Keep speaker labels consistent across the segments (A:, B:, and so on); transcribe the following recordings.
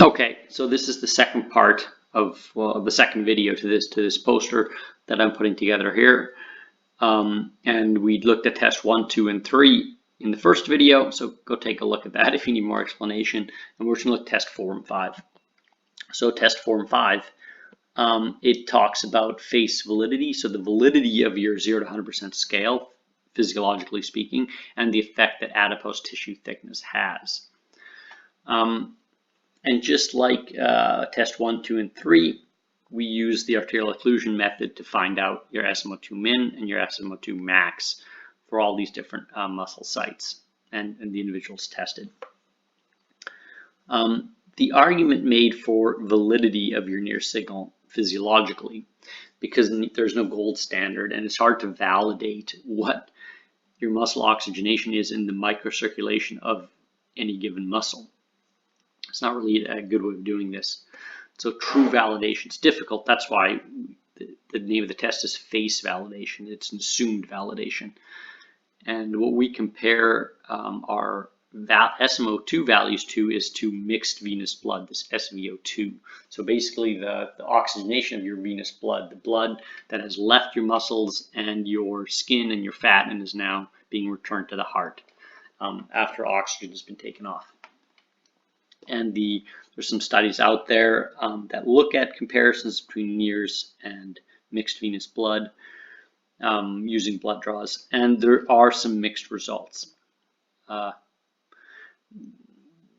A: Okay, so this is the second part of the second video to this poster that I'm putting together here. And we looked at test 1, 2, and 3 in the first video, so go take a look at that if you need more explanation. And we're just going to look at test 4 and 5. So test 4 and 5, it talks about face validity, so the validity of your 0 to 100% scale, physiologically speaking, and the effect that adipose tissue thickness has. And just like test 1, 2, and 3, we use the arterial occlusion method to find out your SMO2 min and your SMO2 max for all these different muscle sites and the individuals tested. The argument made for validity of your NIRS signal physiologically, because there's no gold standard and it's hard to validate what your muscle oxygenation is in the microcirculation of any given muscle. It's not really a good way of doing this. So true validation is difficult. That's why the name of the test is face validation. It's an assumed validation. And what we compare our SMO2 values to is to mixed venous blood, this SVO2. So basically the oxygenation of your venous blood, the blood that has left your muscles and your skin and your fat and is now being returned to the heart after oxygen has been taken off. And there's some studies out there that look at comparisons between NIRS and mixed venous blood using blood draws, and there are some mixed results,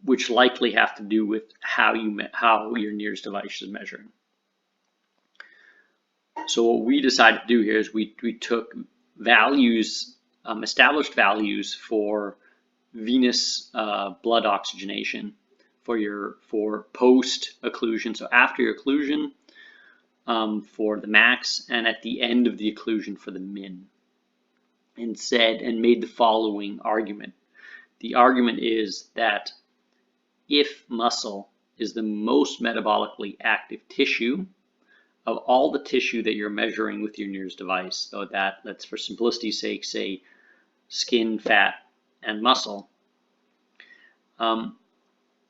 A: which likely have to do with how your NIRS device is measuring. So what we decided to do here is we took values, established values for venous blood oxygenation for post occlusion, so after your occlusion for the max, and at the end of the occlusion for the min, and made the following argument. The argument is that if muscle is the most metabolically active tissue of all the tissue that you're measuring with your NIRS device, so let's for simplicity's sake say skin, fat, and muscle,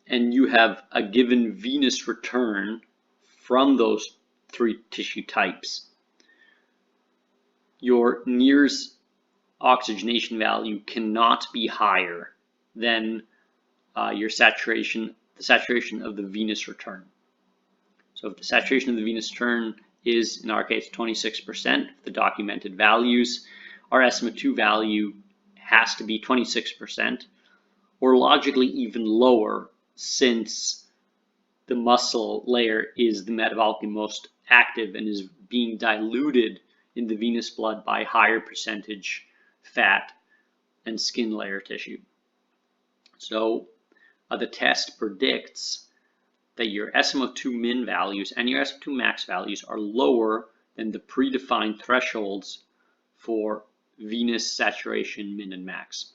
A: and you have a given venous return from those three tissue types, your NIRS oxygenation value cannot be higher than the saturation of the venous return. So if the saturation of the venous return is, in our case, 26%, the documented values, our SMO2 value has to be 26%, or logically even lower, since the muscle layer is the metabolically most active and is being diluted in the venous blood by higher percentage fat and skin layer tissue. So the test predicts that your SMO2 min values and your SMO2 max values are lower than the predefined thresholds for venous saturation min and max.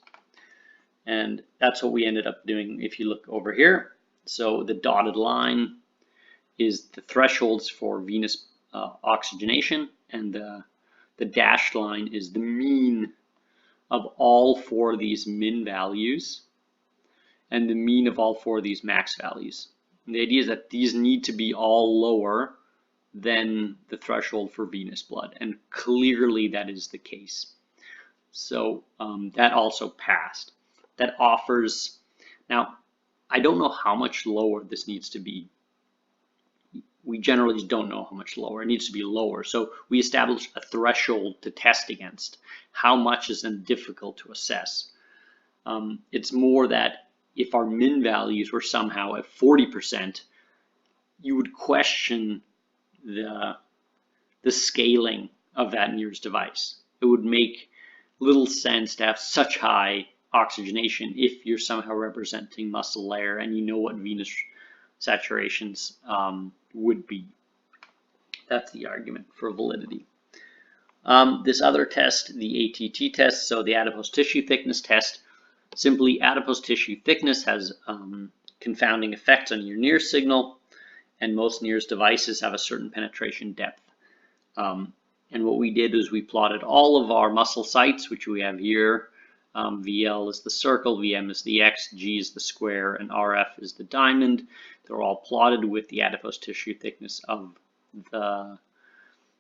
A: And that's what we ended up doing if you look over here. So the dotted line is the thresholds for venous oxygenation, and the dashed line is the mean of all four of these min values and the mean of all four of these max values. And the idea is that these need to be all lower than the threshold for venous blood, and clearly that is the case. So that also passed. That offers, now I don't know how much lower this needs to be. We generally don't know how much lower. It needs to be lower. So we established a threshold to test against. How much is then difficult to assess? It's more that if our min values were somehow at 40%, you would question the scaling of that NIRS device. It would make little sense to have such high oxygenation if you're somehow representing muscle layer and you know what venous saturations would be. That's the argument for validity. This other test, the ATT test, so the adipose tissue thickness test, simply adipose tissue thickness has confounding effects on your NIRS signal, and most NIRS devices have a certain penetration depth. And what we did is we plotted all of our muscle sites, which we have here. VL is the circle, VM is the X, G is the square, and RF is the diamond. They're all plotted with the adipose tissue thickness of the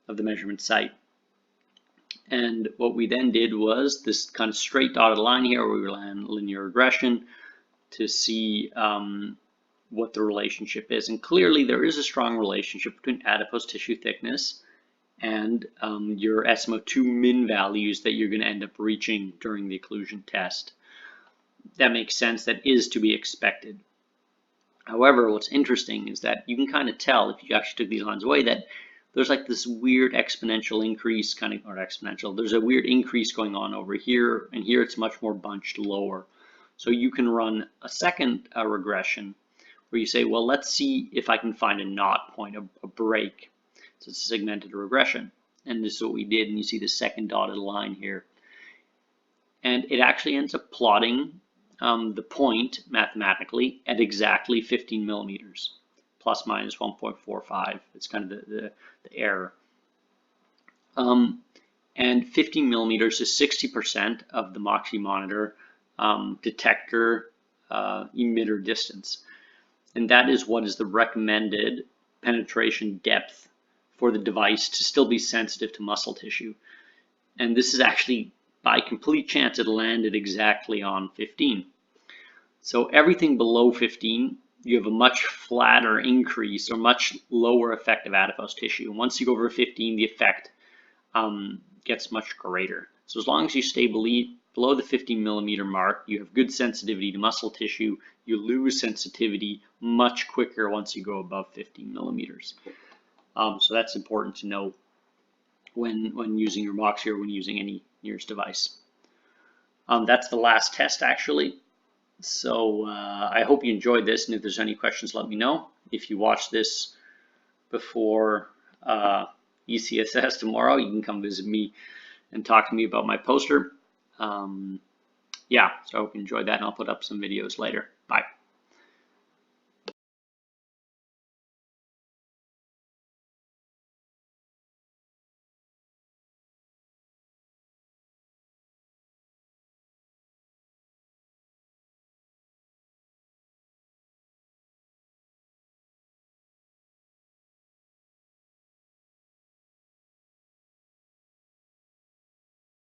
A: measurement site. And what we then did was this kind of straight dotted line here where we ran linear regression to see what the relationship is. And clearly there is a strong relationship between adipose tissue thickness and your SMO2 min values that you're going to end up reaching during the occlusion test. That makes sense. That is to be expected. However, what's interesting is that you can kind of tell if you actually took these lines away that there's like this weird exponential increase, or exponential. There's a weird increase going on over here, and here it's much more bunched lower. So you can run a second regression where you say, well, let's see if I can find a knot point, a break. So it's a segmented regression. And this is what we did, and you see the second dotted line here. And it actually ends up plotting the point mathematically at exactly 15 millimeters, plus minus 1.45. It's kind of the error. And 15 millimeters is 60% of the Moxy monitor detector emitter distance. And that is what is the recommended penetration depth for the device to still be sensitive to muscle tissue. And this is actually, by complete chance, it landed exactly on 15. So everything below 15, you have a much flatter increase or much lower effect of adipose tissue. And once you go over 15, the effect gets much greater. So as long as you stay below the 15 millimeter mark, you have good sensitivity to muscle tissue. You lose sensitivity much quicker once you go above 15 millimeters. So that's important to know when using your Moxy or when using any NIRS device. That's the last test actually. So I hope you enjoyed this, and if there's any questions, let me know. If you watch this before ECSS tomorrow, you can come visit me and talk to me about my poster. Yeah, so I hope you enjoyed that, and I'll put up some videos later. Bye.